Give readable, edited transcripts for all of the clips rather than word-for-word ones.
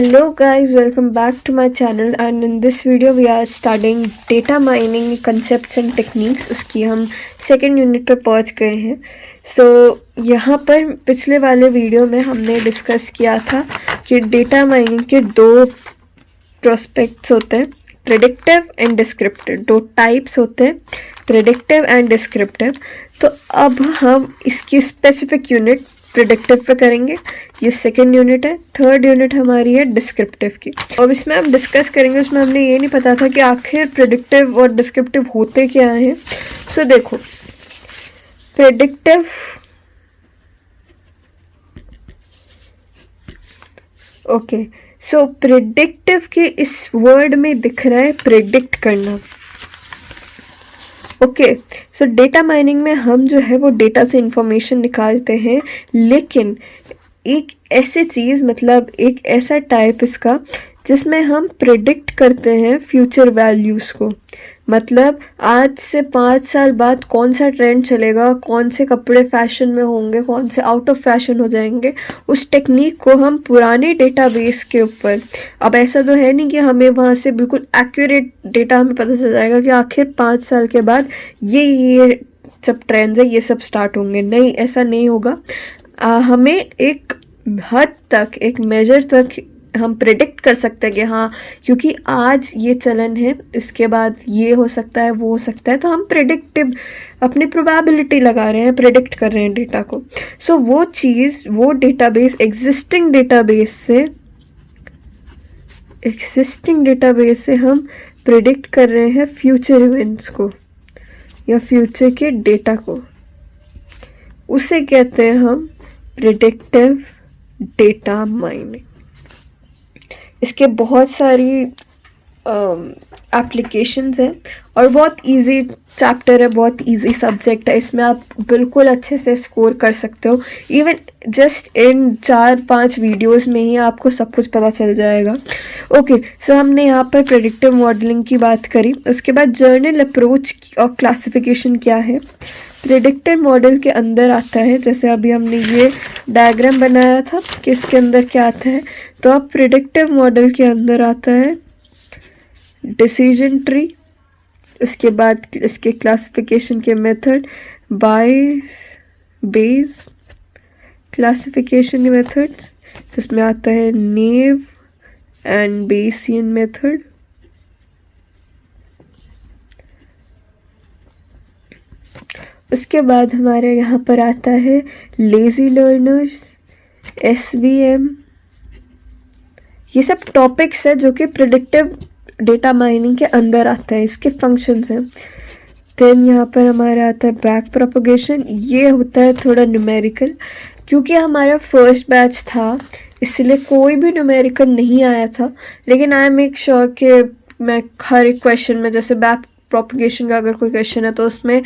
Hello guys, welcome back to my channel and in this video we are studying data mining concepts and techniques. उसकी हम second unit पे पहुंच गए हैं. यहाँ पर पिछले वाले वीडियो में हमने डिस्कस किया था कि डेटा माइनिंग के दो प्रोस्पेक्ट्स होते हैं, प्रेडिक्टिव एंड डिस्क्रिप्टिव. दो टाइप्स होते हैं, प्रेडिक्टिव एंड डिस्क्रिप्टिव. तो अब हम इसकी स्पेसिफिक यूनिट प्रेडिक्टिव पे करेंगे. ये सेकेंड यूनिट है. थर्ड यूनिट हमारी है डिस्क्रिप्टिव की. अब इसमें हम डिस्कस करेंगे, उसमें हमने ये नहीं पता था कि आखिर प्रेडिक्टिव और डिस्क्रिप्टिव होते क्या हैं. देखो, प्रेडिक्टिव प्रेडिक्टिव के इस वर्ड में दिख रहा है प्रेडिक्ट करना. डेटा माइनिंग में हम जो है वो डेटा से इंफॉर्मेशन निकालते हैं, लेकिन एक ऐसी चीज़, मतलब एक ऐसा टाइप इसका जिसमें हम प्रेडिक्ट करते हैं फ्यूचर वैल्यूज़ को. मतलब आज से 5 साल बाद कौन सा ट्रेंड चलेगा, कौन से कपड़े फैशन में होंगे, कौन से आउट ऑफ फैशन हो जाएंगे, उस टेक्निक को हम पुराने डेटाबेस के ऊपर. अब ऐसा तो है नहीं कि हमें वहाँ से बिल्कुल एक्यूरेट डेटा हमें पता चल जाएगा कि आखिर 5 साल के बाद ये सब ट्रेंड्स है, ये सब स्टार्ट होंगे. नहीं, ऐसा नहीं होगा. हमें एक हद तक, एक मेजर तक हम प्रेडिक्ट कर सकते हैं कि हाँ, क्योंकि आज ये चलन है, इसके बाद ये हो सकता है, वो हो सकता है. तो हम प्रेडिक्टिव अपनी प्रोबेबिलिटी लगा रहे हैं, प्रेडिक्ट कर रहे हैं डेटा को. वो चीज़, वो डेटाबेस एग्जिस्टिंग डेटाबेस से हम प्रेडिक्ट कर रहे हैं फ्यूचर इवेंट्स को या फ्यूचर के डेटा को. उसे कहते हैं हम प्रेडिक्टिव डेटा माइनिंग. इसके बहुत सारी एप्लीकेशंस हैं और बहुत इजी चैप्टर है, बहुत इजी सब्जेक्ट है. इसमें आप बिल्कुल अच्छे से स्कोर कर सकते हो. इवन जस्ट इन 4-5 वीडियोस में ही आपको सब कुछ पता चल जाएगा. हमने यहाँ पर प्रेडिक्टिव मॉडलिंग की बात करी. उसके बाद जर्नल अप्रोच और क्लासिफिकेशन क्या है. प्रेडिक्टिव मॉडल के अंदर आता है, जैसे अभी हमने ये डायग्राम बनाया था कि इसके अंदर क्या आता है. तो अब प्रेडिक्टिव मॉडल के अंदर आता है डिसीजन ट्री. उसके बाद इसके क्लासिफिकेशन के मेथड, बेस क्लासिफिकेशन मेथड्स, जिसमें आता है नेव एंड बेसियन मेथड. उसके बाद हमारे यहाँ पर आता है लेजी लर्नर्स, SVM. ये सब टॉपिक्स है जो कि प्रेडिक्टिव डेटा माइनिंग के अंदर आता है, इसके फंक्शंस हैं. देन यहाँ पर हमारा आता है बैक प्रोपगेशन. ये होता है थोड़ा न्यूमेरिकल, क्योंकि हमारा फर्स्ट बैच था इसलिए कोई भी न्यूमेरिकल नहीं आया था. लेकिन आई मेक श्योर कि मैं हर एक क्वेश्चन में, जैसे बैक प्रोपगेशन का अगर कोई क्वेश्चन है तो उसमें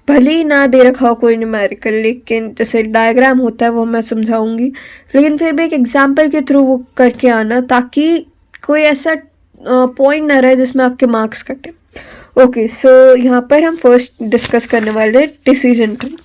भले ही ना दे रखा हो कोई न्यूमेरिकल, लेकिन जैसे डायग्राम होता है वो मैं समझाऊंगी, लेकिन फिर भी एक एग्जाम्पल के थ्रू वो करके आना, ताकि कोई ऐसा पॉइंट ना रहे जिसमें आपके मार्क्स कटे. यहाँ पर हम फर्स्ट डिस्कस करने वाले decision tree.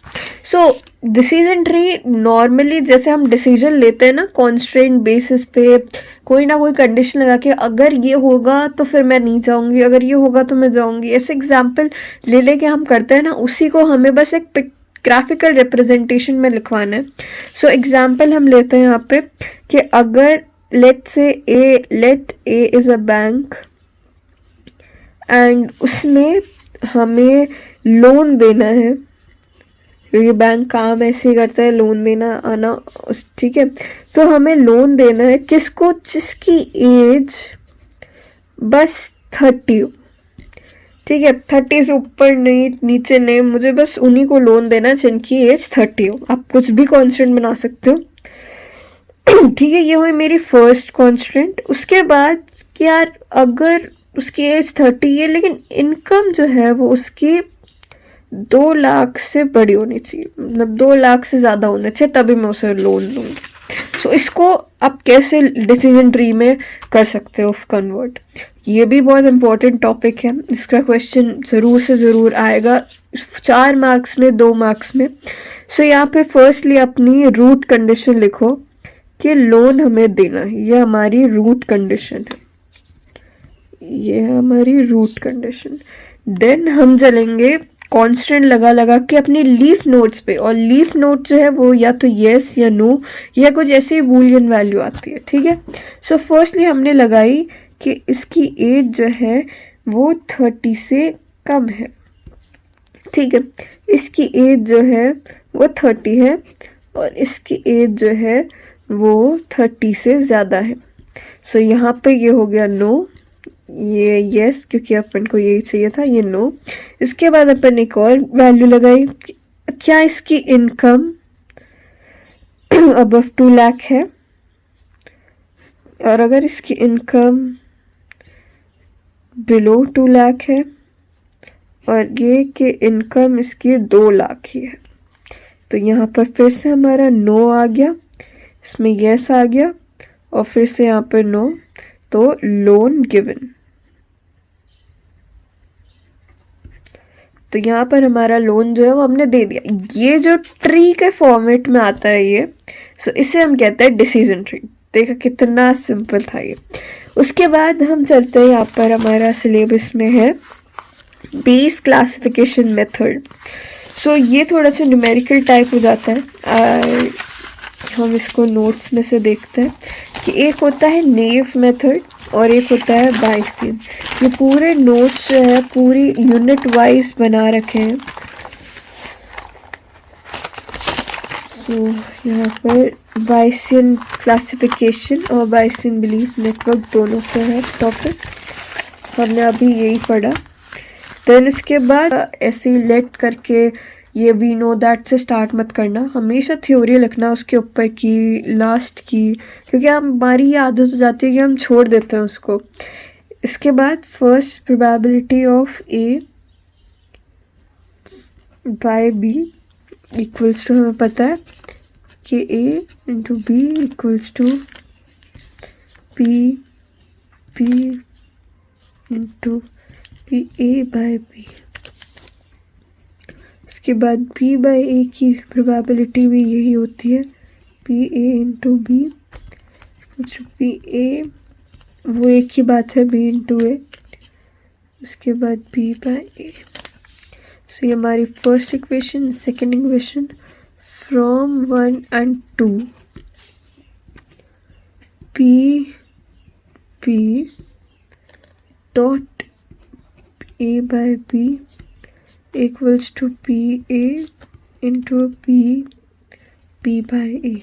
Decision tree normally जैसे हम डिसीजन लेते हैं ना, कॉन्स्ट्रेंट बेसिस पे कोई ना कोई कंडीशन लगा के, अगर ये होगा तो फिर मैं नहीं जाऊंगी, अगर ये होगा तो मैं जाऊंगी, ऐसे एग्जाम्पल ले लेके हम करते हैं ना, उसी को हमें बस एक ग्राफिकल रिप्रेजेंटेशन में लिखवाना है. एग्जाम्पल हम लेते हैं यहाँ पे कि अगर let A is a bank and उसमें हमें लोन देना है, क्योंकि बैंक काम ऐसे ही करता है, लोन देना आना, ठीक है. तो हमें लोन देना है किसको, जिसकी एज बस 30 हो, ठीक है. 30 से ऊपर नहीं, नीचे नहीं, मुझे बस उन्हीं को लोन देना जिनकी एज 30 हो. आप कुछ भी कॉन्स्टेंट बना सकते हो, ठीक है. ये हुई मेरी फर्स्ट कॉन्स्टेंट. उसके बाद कि यार अगर उसकी एज 30 है लेकिन इनकम जो है वो उसकी 2 लाख से बड़ी होनी चाहिए, मतलब 2 लाख से ज़्यादा होना चाहिए, तभी मैं उसे लोन लूँगी. इसको आप कैसे डिसीजन ट्री में कर सकते हो कन्वर्ट. ये भी बहुत इंपॉर्टेंट टॉपिक है, इसका क्वेश्चन ज़रूर से ज़रूर आएगा, 4 मार्क्स में, 2 मार्क्स में. यहाँ पे फर्स्टली अपनी रूट कंडीशन लिखो कि लोन हमें देना है। ये हमारी रूट कंडीशन है, ये हमारी रूट कंडीशन। देन हम चलेंगे कांस्टेंट लगा लगा के अपनी लीफ नोट्स पे, और लीफ नोट जो है वो या तो येस या नो या कुछ ऐसी बूलियन वैल्यू आती है, ठीक है। सो फर्स्टली हमने लगाई कि इसकी एज जो है वो 30 से कम है, ठीक है। इसकी एज जो है वो 30 है और इसकी एज जो है वो 30 से ज़्यादा है। सो यहाँ पे ये हो गया नो, ये यस क्योंकि अपन को यही चाहिए था, ये नो। इसके बाद अपन एक और वैल्यू लगाई, क्या इसकी इनकम अबव 2 लाख है, और अगर इसकी इनकम बिलो 2 लाख है और ये कि इनकम इसकी 2 लाख ही है, तो यहाँ पर फिर से हमारा नो आ गया, इसमें यस आ गया और फिर से यहाँ पर नो, तो लोन गिवन। तो यहाँ पर हमारा लोन जो है वो हमने दे दिया। ये जो ट्री के फॉर्मेट में आता है ये, सो इसे हम कहते हैं डिसीजन ट्री। देखा कितना सिंपल था ये। उसके बाद हम चलते हैं, यहाँ पर हमारा सिलेबस में है बेस क्लासिफिकेशन मेथड। सो ये थोड़ा सा न्यूमेरिकल टाइप हो जाता है। हम इसको नोट्स में से देखते हैं कि एक होता है नेव मेथड और एक होता है बायसियन। ये पूरे नोट्स जो है पूरी यूनिट वाइज बना रखे हैं। सो यहाँ पर बायसियन क्लासिफिकेशन और बायसियन बिलीफ नेटवर्क दोनों का है टॉपिक, हमने अभी यही पढ़ा। देन इसके बाद ऐसे लेट करके ये वी नो दैट से स्टार्ट मत करना, हमेशा थ्योरी लिखना उसके ऊपर की लास्ट की, क्योंकि हमारी ये आदत हो जाती है कि हम छोड़ देते हैं उसको। इसके बाद first probability of A by B equals to, हमें पता है कि A into B equals to P P into P A by B. इसके बाद बी बाय ए की प्रोबेबिलिटी भी यही होती है, P A into B P A, वो एक ही बात है, बी इंटू ए। उसके बाद बी बाय ए। सो ये हमारी first equation. Second equation, from 1 and 2 P P dot A by B equals to P A into P P by A.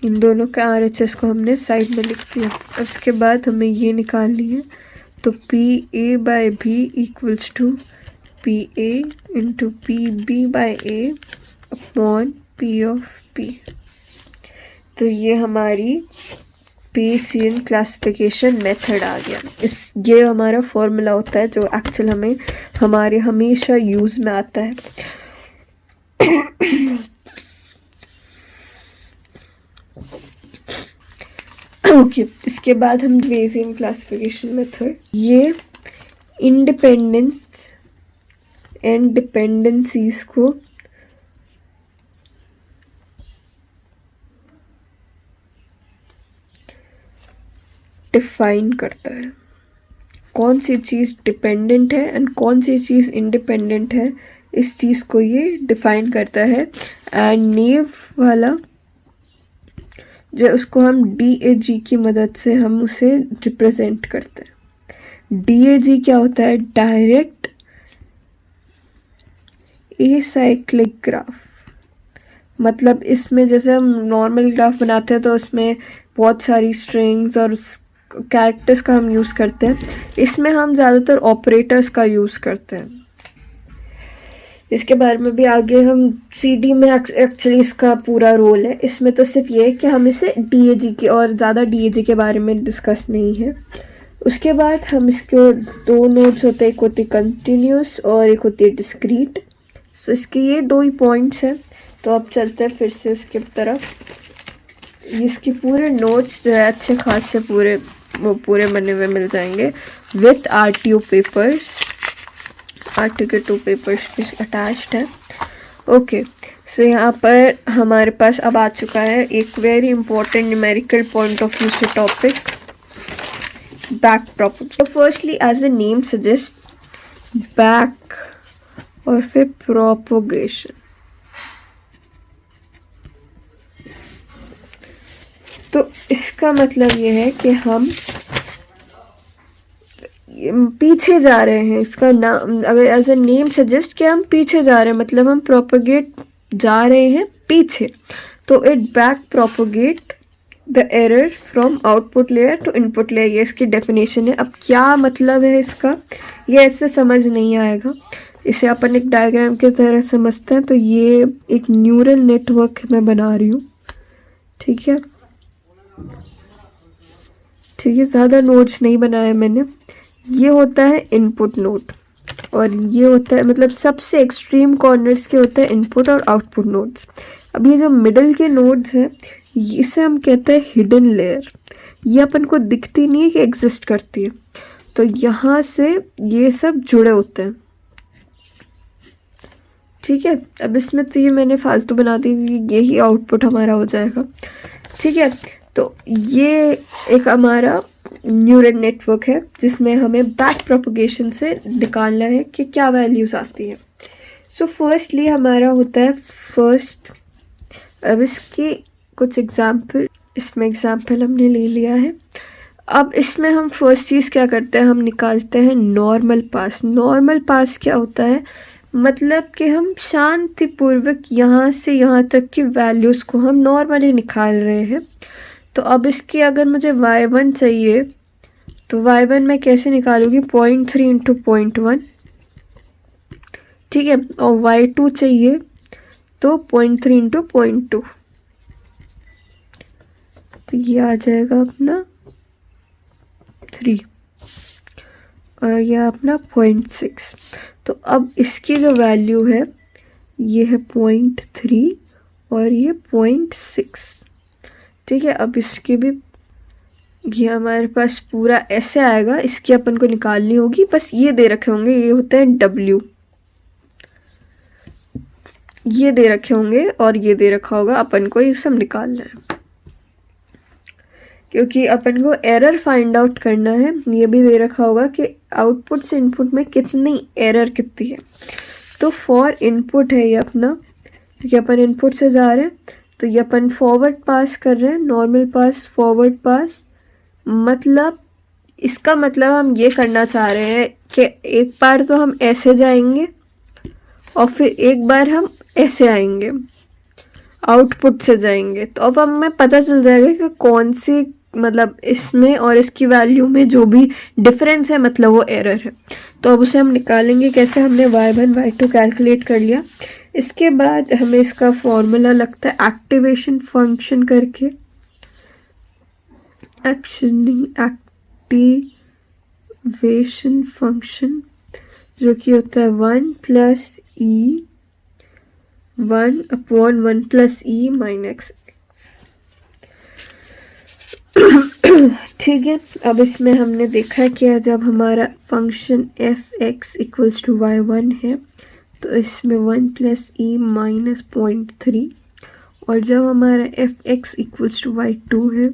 इन दोनों का RHS को हमने साइड में लिख दिया। उसके बाद हमें ये निकालनी है, तो P A by B equals to P A into P B by A upon P of P. तो ये हमारी बेसियन क्लासिफिकेशन मेथड आ गया। ये हमारा फॉर्मूला होता है जो एक्चुअल हमें हमारे हमेशा यूज़ में आता है। ओके, इसके बाद हम बेसियन क्लासिफिकेशन मेथड, ये इंडिपेंडेंस एंड डिपेंडेंसीज को डिफाइन करता है, कौन सी चीज़ डिपेंडेंट है एंड कौन सी चीज़ इंडिपेंडेंट है, इस चीज़ को ये डिफाइन करता है। एंड नेव वाला जो उसको हम DAG की मदद से हम उसे रिप्रेजेंट करते हैं। DAG क्या होता है? Direct acyclic graph. मतलब इसमें जैसे हम नॉर्मल ग्राफ बनाते हैं तो उसमें बहुत सारी स्ट्रिंग्स और कैरेक्टर्स का हम यूज़ करते हैं, इसमें हम ज़्यादातर ऑपरेटर्स का यूज़ करते हैं। इसके बारे में भी आगे हम CD में एक्चुअली इसका पूरा रोल है। इसमें तो सिर्फ ये है कि हम इसे DAG के और ज़्यादा DAG के बारे में डिस्कस नहीं है। उसके बाद हम इसके दो नोड्स होते हैं, एक होती है कंटिन्यूस और एक होती है डिस्क्रीट। सो इसके ये दो ही पॉइंट्स हैं। तो अब चलते हैं फिर से इसके तरफ। इसके पूरे नोट्स जो है अच्छे खासे पूरे बने हुए मिल जाएंगे विथ RTO पेपर्स। RTO के 2 पेपर्स भी अटैच्ड है। ओके, सो यहाँ पर हमारे पास अब आ चुका है एक very important numerical point of view से topic, back propagation. Firstly as a name suggest back और फिर प्रोपगेशन। तो इसका मतलब ये है कि हम पीछे जा रहे हैं। इसका नाम अगर एज ए नेम सजेस्ट कि हम पीछे जा रहे हैं, मतलब हम प्रोपगेट जा रहे हैं पीछे, तो it back propagate the error from output layer to input layer. ये इसकी डेफिनेशन है। अब क्या मतलब है इसका, ये ऐसे समझ नहीं आएगा, इसे अपन एक डायग्राम की तरह समझते हैं। तो ये एक न्यूरल नेटवर्क मैं बना रही हूँ, ठीक है, ठीक है, ज़्यादा नोड्स नहीं बनाए मैंने। ये होता है इनपुट नोड और ये होता है, मतलब सबसे एक्सट्रीम कॉर्नर्स के होते हैं इनपुट और आउटपुट नोड्स। अब ये जो मिडल के नोड्स हैं इसे हम कहते हैं हिडन लेयर। ये अपन को दिखती नहीं है कि एग्जिस्ट करती है, तो यहाँ से ये सब जुड़े होते हैं, ठीक है। अब इसमें तो ये मैंने फालतू बना दी, यही आउटपुट हमारा हो जाएगा, ठीक है। तो ये एक हमारा न्यूरल नेटवर्क है जिसमें हमें बैक प्रोपगेशन से निकालना है कि क्या वैल्यूज़ आती है। सो फर्स्टली हमारा होता है फर्स्ट। अब इसकी कुछ एग्जाम्पल, इसमें एग्जाम्पल हमने ले लिया है। अब इसमें हम फर्स्ट चीज़ क्या करते हैं, हम निकालते हैं नॉर्मल पास। नॉर्मल पास क्या होता है, मतलब कि हम शांतिपूर्वक यहाँ से यहाँ तक की वैल्यूज़ को हम नॉर्मली निकाल रहे हैं। तो अब इसकी अगर मुझे y1 चाहिए तो y1 मैं कैसे निकालूँगी, 0.3 इंटू 0.1, ठीक है। और y2 चाहिए तो 0.3 इंटू 0.2, तो ये आ जाएगा अपना 3 और ये अपना 0.6। तो अब इसकी जो वैल्यू है ये है 0.3 और ये 0.6, ठीक है। अब इसके भी ये हमारे पास पूरा ऐसे आएगा, इसकी अपन को निकालनी होगी। बस ये दे रखे होंगे, ये होता है W, ये दे रखे होंगे और ये दे रखा होगा, अपन को ये सब निकालना है क्योंकि अपन को एरर फाइंड आउट करना है। ये भी दे रखा होगा कि आउटपुट से इनपुट में कितनी एरर कितनी है। तो फॉर इनपुट है ये अपना, क्योंकि अपन इनपुट से जा रहे हैं, तो ये अपन फॉरवर्ड पास कर रहे हैं, नॉर्मल पास, फॉरवर्ड पास। मतलब इसका मतलब हम ये करना चाह रहे हैं कि एक बार तो हम ऐसे जाएंगे और फिर एक बार हम ऐसे आएंगे, आउटपुट से जाएंगे। तो अब हमें पता चल जाएगा कि कौन सी, मतलब इसमें और इसकी वैल्यू में जो भी डिफरेंस है मतलब वो एरर है। तो अब उसे हम निकालेंगे कैसे। हमने y1 y2 कैलकुलेट कर लिया। इसके बाद हमें इसका फॉर्मूला लगता है एक्टिवेशन फंक्शन करके, एक्टिवेशन फंक्शन जो कि होता है 1 plus e 1/1 plus e minus x, ठीक है। अब इसमें हमने देखा कि जब हमारा function f x equals to y1 है तो इसमें 1 प्लस ई माइनस 0.3, और जब हमारा F x equals to y2 है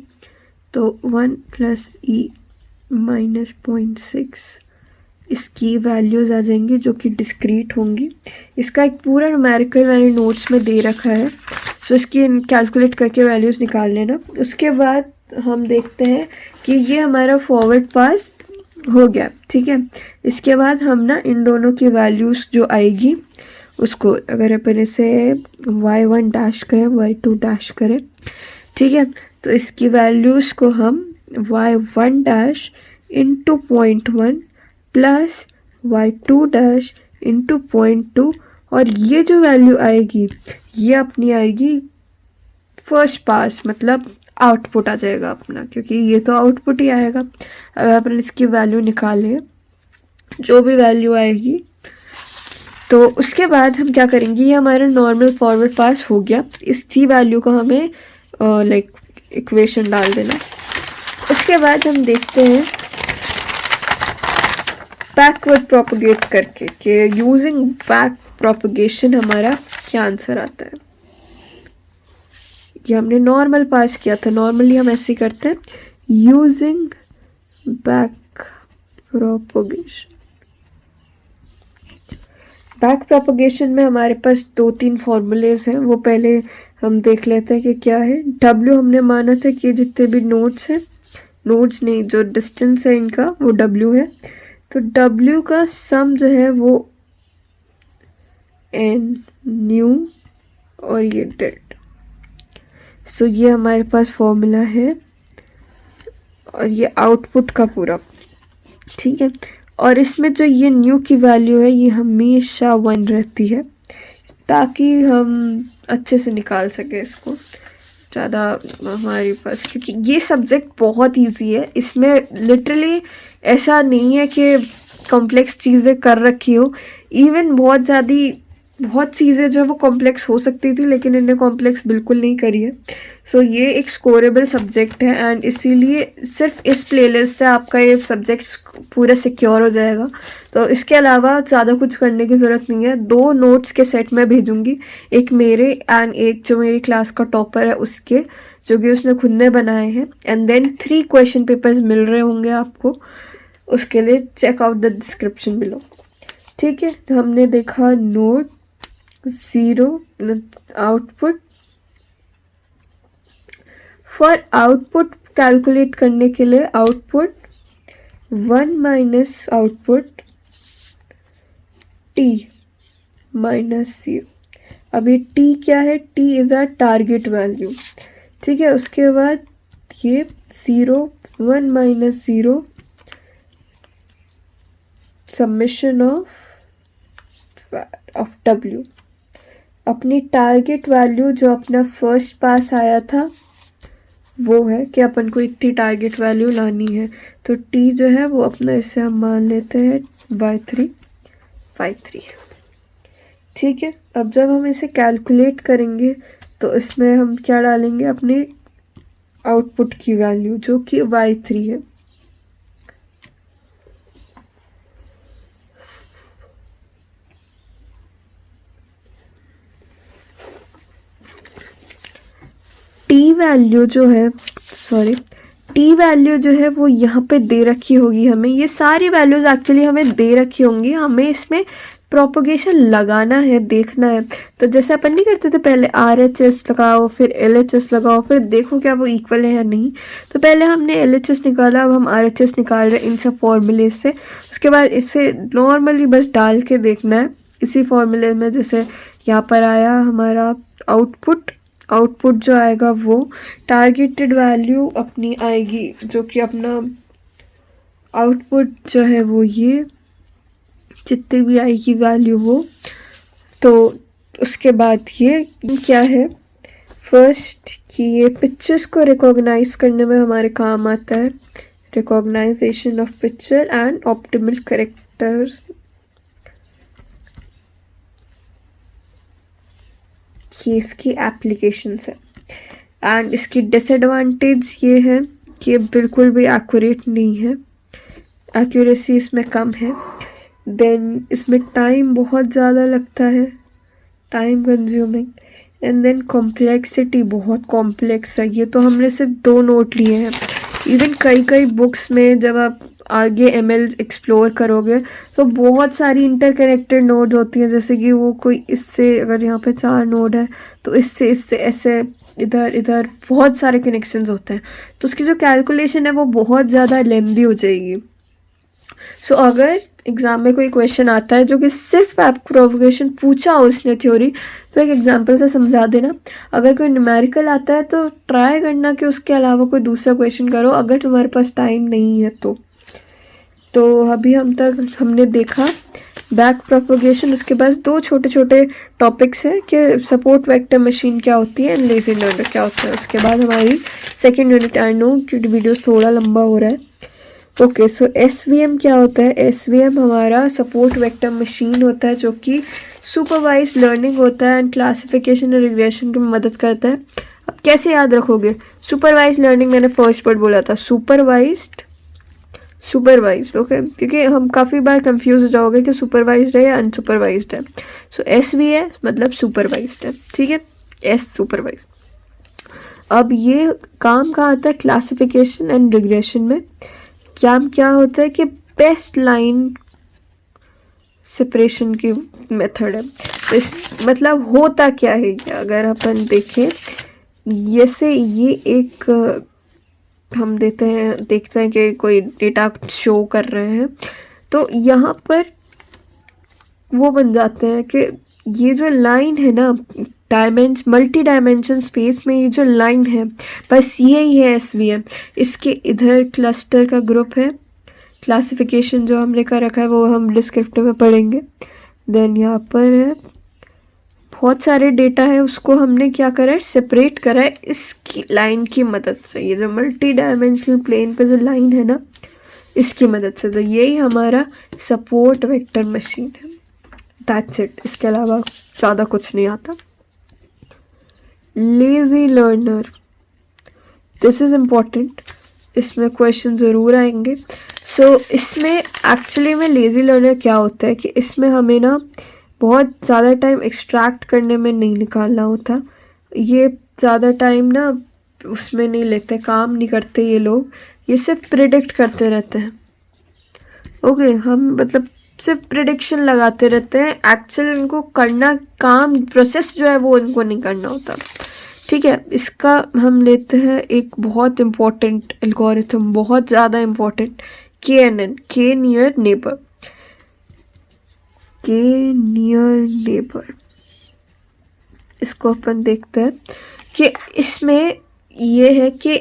तो 1 प्लस ई माइनस 0.6, इसकी वैल्यूज़ आ जाएंगी जो कि डिस्क्रीट होंगी। इसका एक पूरा न्यूमेरिकल मैंने नोट्स में दे रखा है, सो इसकी कैलकुलेट करके वैल्यूज़ निकाल लेना। उसके बाद हम देखते हैं कि ये हमारा फॉरवर्ड पास हो गया, ठीक है। इसके बाद हम ना इन दोनों की वैल्यूज़ जो आएगी उसको, अगर अपन इसे y1 डैश करें y2 डैश करें, ठीक है, तो इसकी वैल्यूज़ को हम y1 dash into 0.1 plus y2 dash into 0.2, और ये जो वैल्यू आएगी ये अपनी आएगी फर्स्ट पास, मतलब आउटपुट आ जाएगा अपना, क्योंकि ये तो आउटपुट ही आएगा। अगर अपन इसकी वैल्यू निकालें, जो भी वैल्यू आएगी, तो उसके बाद हम क्या करेंगे, ये हमारा नॉर्मल फॉरवर्ड पास हो गया। इसकी वैल्यू को हमें लाइक इक्वेशन डाल देना। उसके बाद हम देखते हैं बैकवर्ड प्रोपगेट करके कि यूजिंग बैक प्रोपगेशन हमारा क्या आंसर आता है। ये हमने नॉर्मल पास किया था, नॉर्मली हम ऐसे करते हैं, using back propagation. Back propagation में हमारे पास 2-3 फॉर्मूलेज हैं, वो पहले हम देख लेते हैं कि क्या है। W हमने माना था कि जितने भी नोड्स हैं, नोड्स नहीं, जो डिस्टेंस है इनका वो W है, तो W का सम जो है वो n न्यू और ये डेल्टा। सो ये हमारे पास फॉर्मूला है और ये आउटपुट का पूरा, ठीक है। और इसमें जो ये न्यू की वैल्यू है ये हमेशा 1 रहती है, ताकि हम अच्छे से निकाल सके इसको ज़्यादा हमारे पास, क्योंकि ये सब्जेक्ट बहुत इजी है। इसमें लिटरली ऐसा नहीं है कि कॉम्प्लेक्स चीज़ें कर रखी हो, इवन बहुत चीज़ें जो है वो कॉम्प्लेक्स हो सकती थी, लेकिन इन्हें कॉम्प्लेक्स बिल्कुल नहीं करी है। सो ये एक स्कोरेबल सब्जेक्ट है एंड इसीलिए सिर्फ इस प्लेलिस्ट से आपका ये सब्जेक्ट पूरा सिक्योर हो जाएगा। तो इसके अलावा ज़्यादा कुछ करने की ज़रूरत नहीं है। 2 नोट्स के सेट में भेजूंगी, एक मेरे एंड एक जो मेरी क्लास का टॉपर है उसके, जो कि उसने खुद ने बनाए हैं। एंड देन 3 क्वेश्चन पेपर्स मिल रहे होंगे आपको, उसके लिए check out the description below, ठीक है। तो हमने देखा note 0 output. For output calculate करने के लिए output 1 minus output t minus 0। अब ये t क्या है, t is our target value, ठीक है। उसके बाद ये 0 1 माइनस 0 समेशन ऑफ w। अपनी टारगेट वैल्यू जो अपना फर्स्ट पास आया था वो है कि अपन को इतनी टारगेट वैल्यू लानी है, तो t जो है वो अपना इसे हम मान लेते हैं y353, ठीक है। अब जब हम इसे कैलकुलेट करेंगे तो इसमें हम क्या डालेंगे, अपने आउटपुट की वैल्यू जो कि y3 है। टी वैल्यू जो है वो यहाँ पे दे रखी होगी हमें। ये सारी वैल्यूज़ एक्चुअली हमें दे रखी होंगी, हमें इसमें प्रोपोगेशन लगाना है, देखना है। तो जैसे अपन नहीं करते थे पहले RHS लगाओ फिर LHS लगाओ फिर देखो क्या वो इक्वल है या नहीं। तो पहले हमने LHS निकाला, अब हम RHS निकाल रहे हैं इन सब फॉर्मूले से। उसके बाद इसे नॉर्मली बस डाल के देखना है इसी फॉर्मूले में। जैसे यहाँ पर आया हमारा आउटपुट जो आएगा वो टारगेटेड वैल्यू अपनी आएगी, जो कि अपना आउटपुट जो है वो ये जितनी भी आएगी वैल्यू वो। तो उसके बाद ये क्या है, फर्स्ट कि ये पिक्चर्स को रिकॉग्नाइज करने में हमारे काम आता है, recognisation of picture and optimal characters. ये इसकी एप्लीकेशंस है एंड इसकी डिसएडवांटेज ये है कि ये बिल्कुल भी एक्यूरेट नहीं है, एक्यूरेसी इसमें कम है। देन इसमें टाइम बहुत ज़्यादा लगता है, time consuming. And then complexity बहुत कॉम्प्लेक्स है। ये तो हमने सिर्फ 2 नोट लिए हैं, इवन कई बुक्स में जब आप आगे ML एक्सप्लोर करोगे तो बहुत सारी इंटरकनेक्टेड नोड होती हैं। जैसे कि वो कोई इससे, अगर यहाँ पे 4 नोड है तो इससे ऐसे इधर बहुत सारे कनेक्शंस होते हैं, तो उसकी जो कैलकुलेशन है वो बहुत ज़्यादा लेंदी हो जाएगी। सो अगर एग्ज़ाम में कोई क्वेश्चन आता है जो कि सिर्फ बैक प्रोपोगेशन पूछा हो उसने थ्योरी, तो एक एग्जांपल से समझा देना। अगर कोई न्यूमेरिकल आता है तो ट्राई करना कि उसके अलावा कोई दूसरा क्वेश्चन करो, अगर तुम्हारे पास टाइम नहीं है तो अभी हमने देखा बैक प्रोपोगेशन। उसके बाद 2 छोटे टॉपिक्स हैं कि सपोर्ट वेक्टर मशीन क्या होती है एंड लेजी लर्नर क्या होता है। उसके बाद हमारी सेकेंड यूनिट, आई नो क्योंकि वीडियो थोड़ा लंबा हो रहा है। ओके, सो SVM क्या होता है। SVM हमारा सपोर्ट वेक्टर मशीन होता है जो कि सुपरवाइज लर्निंग होता है एंड क्लासिफिकेशन और रिग्रेशन की मदद करता है। अब कैसे याद रखोगे सुपरवाइज लर्निंग, मैंने फर्स्ट वर्ड बोला था सुपरवाइज्ड, ओके, क्योंकि हम काफ़ी बार कंफ्यूज हो जाओगे कि सुपरवाइज्ड है या अनसुपरवाइज्ड है। सो एस वी है मतलब सुपरवाइज्ड है, ठीक है, एस सुपरवाइज्ड। अब ये काम कहाँ आता है, क्लासिफिकेशन एंड रिग्रेशन में। क्या होता है कि बेस्ट लाइन सेपरेशन की मेथड है। तो इस मतलब होता क्या है, अगर अपन देखें जैसे ये एक हम देखते हैं कि कोई डेटा शो कर रहे हैं, तो यहाँ पर वो बन जाते हैं कि ये जो लाइन है ना, मल्टी डायमेंशन स्पेस में ये जो लाइन है, बस यही है एसवीएम। इसके इधर क्लस्टर का ग्रुप है, क्लासिफिकेशन जो हमने कर रखा है वो हम डिस्क्रिप्टिव में पढ़ेंगे। देन यहाँ पर है बहुत सारे डेटा है, उसको हमने क्या करा है, सेपरेट करा है इसकी लाइन की मदद से। ये जो मल्टी डायमेंशनल प्लेन पे जो लाइन है ना, इसकी मदद से। तो यही हमारा सपोर्ट वेक्टर मशीन है, दैट्स इट। इसके अलावा ज़्यादा कुछ नहीं आता। Lazy learner, this is important, इसमें क्वेश्चन ज़रूर आएंगे। सो इसमें एक्चुअली में लेजी लर्नर क्या होता है कि इसमें हमें ना बहुत ज़्यादा टाइम एक्सट्रैक्ट करने में नहीं निकालना होता। ये ज़्यादा टाइम ना उसमें नहीं लेते, काम नहीं करते ये लोग, ये सिर्फ प्रिडिक्ट करते रहते हैं। ओके, हम मतलब सिर्फ प्रिडिक्शन लगाते रहते हैं, एक्चुअल इनको करना काम प्रोसेस जो है वो इनको नहीं करना होता, ठीक है। इसका हम लेते हैं एक बहुत इम्पॉर्टेंट एल्गोरिथम, बहुत ज़्यादा इम्पॉर्टेंट, KNN, के नियर नेबर। के नियर नेबर, इसको अपन देखते हैं कि इसमें ये है कि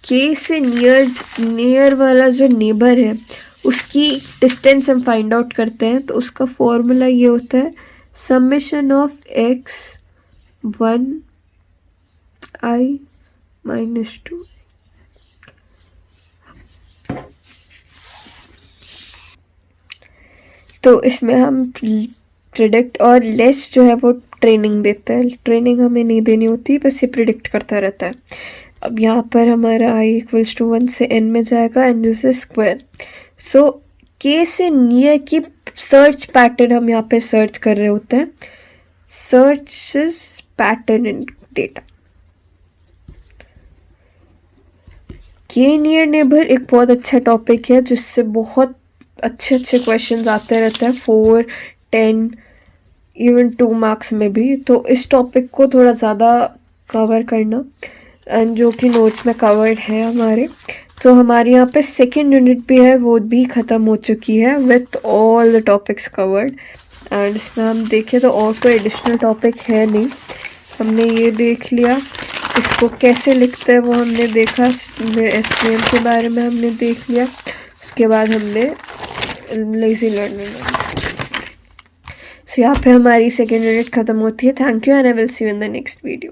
के से नियर वाला जो नेबर है उसकी डिस्टेंस हम फाइंड आउट करते हैं। तो उसका फॉर्मूला ये होता है समेशन ऑफ x1 i - 2। तो इसमें हम प्रिडिक्ट और लेस जो है वो ट्रेनिंग देता है, ट्रेनिंग हमें नहीं देनी होती, बस ये प्रिडिक्ट करता रहता है। अब यहाँ पर हमारा i = 1 से n में जाएगा एंड दिस इज स्क्वायर। सो के से नियर की सर्च पैटर्न हम यहाँ पे सर्च कर रहे होते हैं, सर्च पैटर्न इन डेटा। के नियर नेबर एक बहुत अच्छा टॉपिक है जिससे बहुत अच्छे क्वेश्चंस आते रहते हैं, 4, 10, इवन 2 मार्क्स में भी। तो इस टॉपिक को थोड़ा ज़्यादा कवर करना, एंड जो कि नोट्स में कवर्ड है हमारे। तो हमारे यहाँ पे सेकेंड यूनिट भी है, वो भी ख़त्म हो चुकी है with all the topics covered. And इसमें हम देखें तो और कोई एडिशनल टॉपिक है नहीं, हमने ये देख लिया। इसको कैसे लिखते हैं वो हमने देखा, SVM के बारे में हमने देख लिया। उसके बाद हमने लेजी लर्निंग। सो यहाँ पे हमारी सेकेंड यूनिट ख़त्म होती है। Thank you and I will see you in the next video.